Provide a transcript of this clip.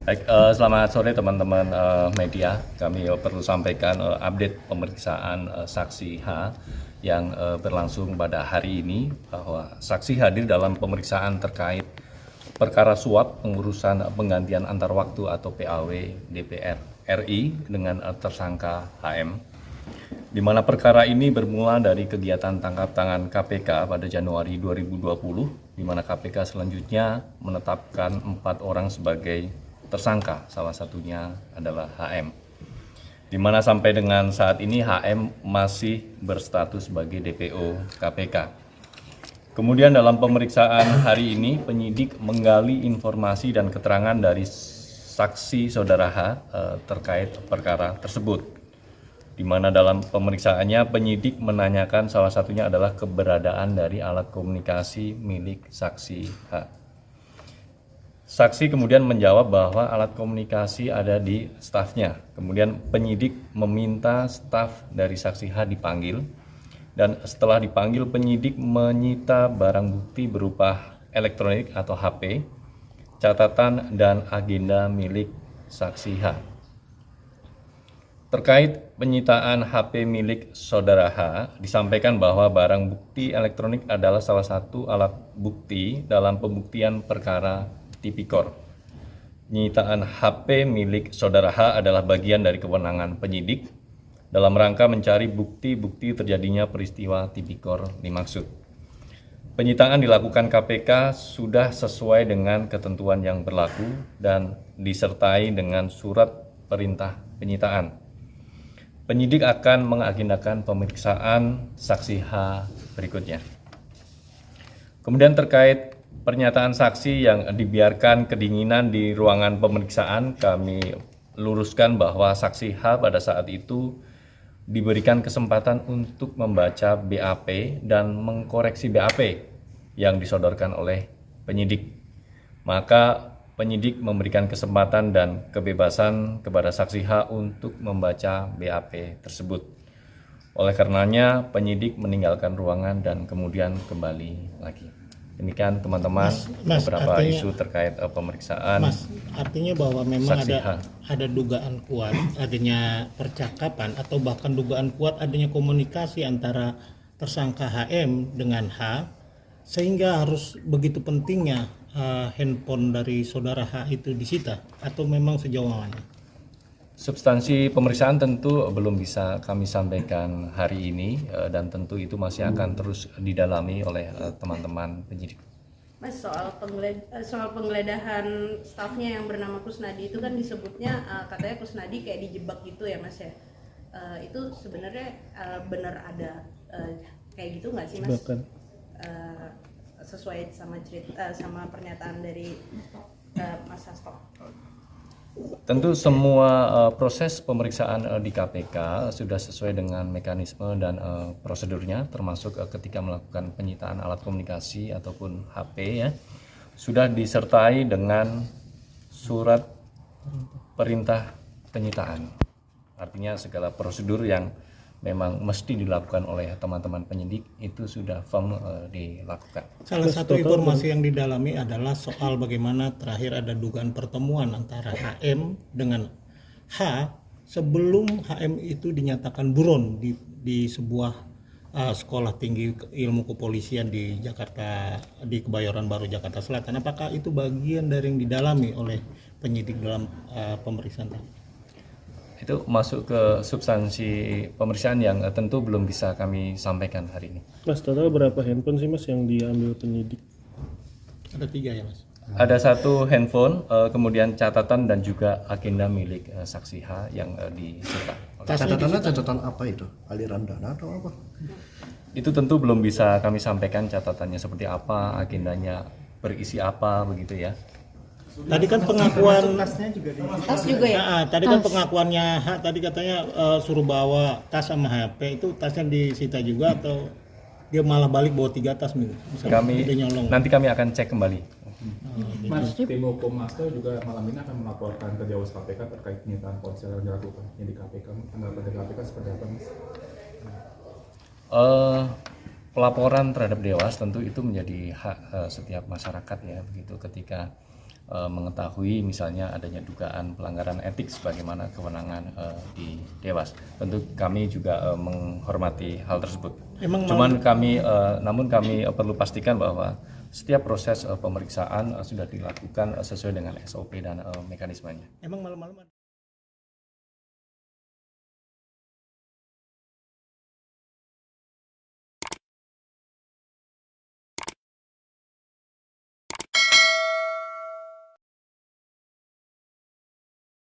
Baik, selamat sore teman-teman media. Kami perlu sampaikan update pemeriksaan saksi H yang berlangsung pada hari ini, bahwa saksi hadir dalam pemeriksaan terkait perkara suap pengurusan penggantian antar waktu atau PAW DPR RI dengan tersangka HM, di mana perkara ini bermula dari kegiatan tangkap tangan KPK pada Januari 2020, di mana KPK selanjutnya menetapkan 4 orang sebagai tersangka, salah satunya adalah HM, di mana sampai dengan saat ini HM masih berstatus sebagai DPO KPK. Kemudian dalam pemeriksaan hari ini, penyidik menggali informasi dan keterangan dari saksi saudara H terkait perkara tersebut, di mana dalam pemeriksaannya penyidik menanyakan salah satunya adalah keberadaan dari alat komunikasi milik saksi H. Saksi kemudian menjawab bahwa alat komunikasi ada di stafnya. Kemudian penyidik meminta staf dari saksi H dipanggil, dan setelah dipanggil penyidik menyita barang bukti berupa elektronik atau HP, catatan dan agenda milik saksi H. Terkait penyitaan HP milik saudara H, disampaikan bahwa barang bukti elektronik adalah salah satu alat bukti dalam pembuktian perkara tipikor. Penyitaan HP milik saudara H adalah bagian dari kewenangan penyidik dalam rangka mencari bukti-bukti terjadinya peristiwa tipikor dimaksud. Penyitaan dilakukan KPK sudah sesuai dengan ketentuan yang berlaku dan disertai dengan surat perintah penyitaan. Penyidik akan mengagendakan pemeriksaan saksi H berikutnya. Kemudian terkait pernyataan saksi yang dibiarkan kedinginan di ruangan pemeriksaan, kami luruskan bahwa saksi H pada saat itu diberikan kesempatan untuk membaca BAP dan mengkoreksi BAP yang disodorkan oleh penyidik. Maka penyidik memberikan kesempatan dan kebebasan kepada saksi H untuk membaca BAP tersebut. Oleh karenanya penyidik meninggalkan ruangan dan kemudian kembali lagi. Demikian teman-teman beberapa isu terkait pemeriksaan. Mas, artinya bahwa memang saksi ada dugaan kuat adanya percakapan atau bahkan dugaan kuat adanya komunikasi antara tersangka HM dengan H, sehingga harus begitu pentingnya handphone dari saudara H itu disita, atau memang sejauh mana? Substansi pemeriksaan tentu belum bisa kami sampaikan hari ini, dan tentu itu masih akan terus didalami oleh teman-teman penyidik. Mas, soal penggeledahan stafnya yang bernama Kusnadi itu kan disebutnya katanya Kusnadi kayak dijebak gitu ya Mas ya. Itu sebenarnya benar ada kayak gitu nggak sih Mas? Sesuai sama cerita sama pernyataan dari Mas Hasto. Tentu semua proses pemeriksaan di KPK sudah sesuai dengan mekanisme dan prosedurnya, termasuk ketika melakukan penyitaan alat komunikasi ataupun HP ya, sudah disertai dengan surat perintah penyitaan. Artinya segala prosedur yang memang mesti dilakukan oleh teman-teman penyidik itu sudah firm dilakukan. Salah satu informasi yang didalami adalah soal bagaimana terakhir ada dugaan pertemuan antara HM dengan H sebelum HM itu dinyatakan buron di sebuah sekolah tinggi ilmu kepolisian di Jakarta, di Kebayoran Baru, Jakarta Selatan. Apakah itu bagian dari yang didalami oleh penyidik dalam pemeriksaan tadi? Itu masuk ke substansi pemeriksaan yang tentu belum bisa kami sampaikan hari ini. Mas, total berapa handphone sih Mas yang diambil penyidik? Ada 3 ya Mas? Ada 1 handphone, kemudian catatan dan juga agenda milik saksi H yang disita. Catatan apa itu? Aliran dana atau apa? Itu tentu belum bisa kami sampaikan catatannya seperti apa, agendanya berisi apa begitu ya. Tadi kan pengakuan Tas juga ya? tadi kan pengakuannya H tadi katanya suruh bawa tas sama HP, itu tasnya disita juga atau dia malah balik bawa 3 tas nih? Nanti kami akan cek kembali. Mas, tim hukum Hasto juga malam ini akan melaporkan ke Dewas KPK terkait penyitaan ponsel yang dilakukan di KPK. Tanggapan dari KPK seperti apa Mas? Pelaporan terhadap Dewas tentu itu menjadi hak setiap masyarakat ya, begitu. Ketika mengetahui misalnya adanya dugaan pelanggaran etik sebagaimana kewenangan di Dewas. Tentu kami juga menghormati hal tersebut. Namun kami perlu pastikan bahwa setiap proses pemeriksaan sudah dilakukan sesuai dengan SOP dan mekanismenya. Emang malam-malam